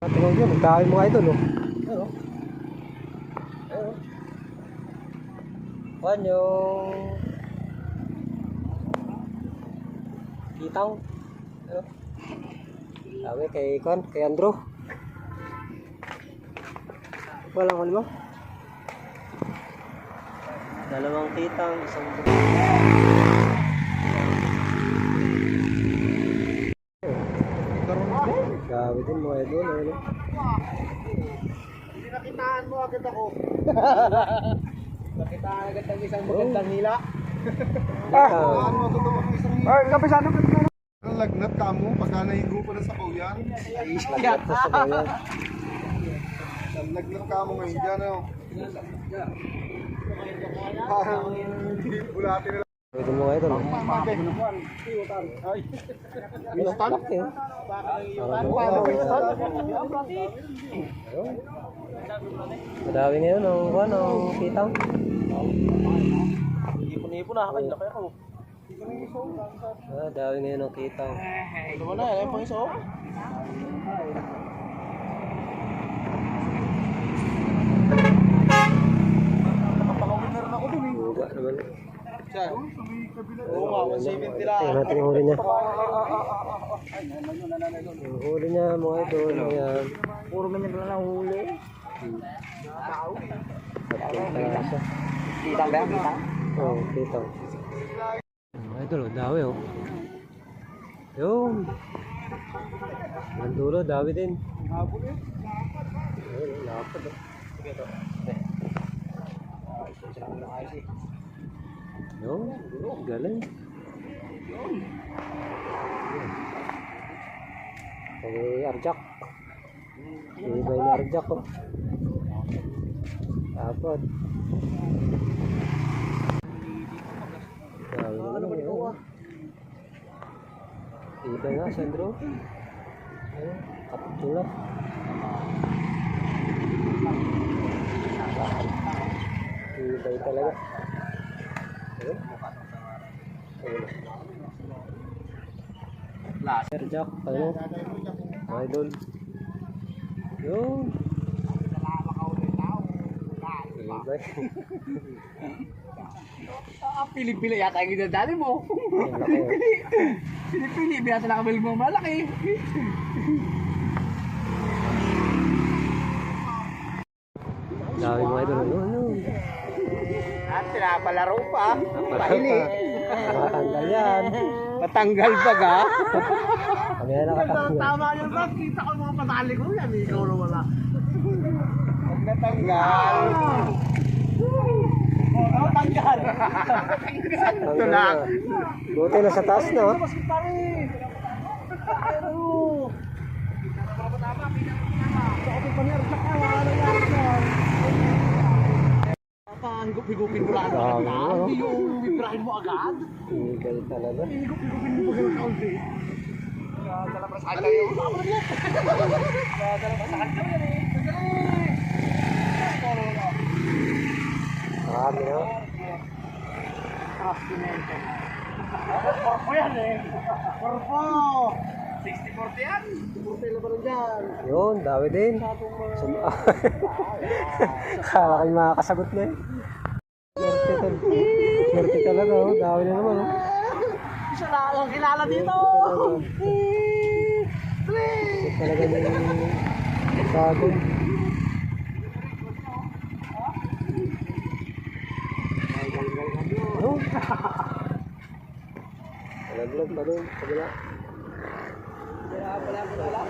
Tingnan nyo, nagdahil mga idol, oh. Ano? Ano? Kuhan yung kitang. Ano? Sabi kay Kuhan, kay Andrew. Walang ano mo? Dalawang kitang, isang grabe din mga idol, ano? Hindi nakitaan mo agad ako. Nakitaan agad ng isang magandang nila. Nakitaan mo agad ng isang nila. Ay, kapisano ka na. Ang lagnat ka mo, pagka nahigo pa na sa kauyan. Lagnat na sa bayan. Ang lagnat ka mo ngayon dyan, ano? Parang hindi bulati na lang. Pwede mo mga idol. Ay, Winston? Laki, oh. Madawi ngayon ang kuhan, ang kitang. ipon-ipon na. Ay, laki ako. Dawi ngayon ang kitang. Ano mo na, alam pang iso? Nakapaka-winner na ako dun eh. Buga naman. Saan? Oo nga, 170 lang. Tingnan natin yung huli niya. Yung huli niya mga idol. Ayan. Puro ganyan na lang huli. Tatlong siya. Kitang ba yan? Kitang? Oo, kitang. Mga idol, dawi oh. Yun. Ang dulo, dawi din. Habol eh. Ayun, lapad oh. Sige to. Yun, galing. Kay Arjak. Ibay ni Arjak oh. Tapos. Dawi naman yun. Ibay nga, Sandro. Ayun, kapitula. Ibay talaga. Ayun. Ayun. Sir Jack, ano? Idol. Yun. Ibay. Pili-pili yata ang ginadali mo. Ang laki, oh. Pili-pili, binasa na kabalik mo malaki. Dami mga idol. Ano? At pinapalaro pa. Pahili. Nakatanggal yan. Patanggal pa ga? Kami na nakatanggal. Tama yun ba? Kita ko mga patali ko yan. Ikaw na wala. Pag natanggal. Oo, tanggal. Ito na. Buti na sa taas na. Mas kita rin. Pero. Sa ating panirsak ka. Wala na yan. Higup-higupin mo lang agad. Hindi yung ibrahin mo agad. Illegal talaga. Higup-higupin mo agad kaunti. Dalapasahan kayo. Dalapasahan kayo yan eh. Marami na. Trastimento. Korpo yan eh. Korpo. 60-40 yan. 40 laban dyan. Yun, dawi din. Kala kayo makakasagot na eh. Swerte talaga, oh. Dawi na naman, oh. Isa na lang kilala dito. Swerte talaga yung sagod. Ano? Nalaglag pa doon, kabila. Wala.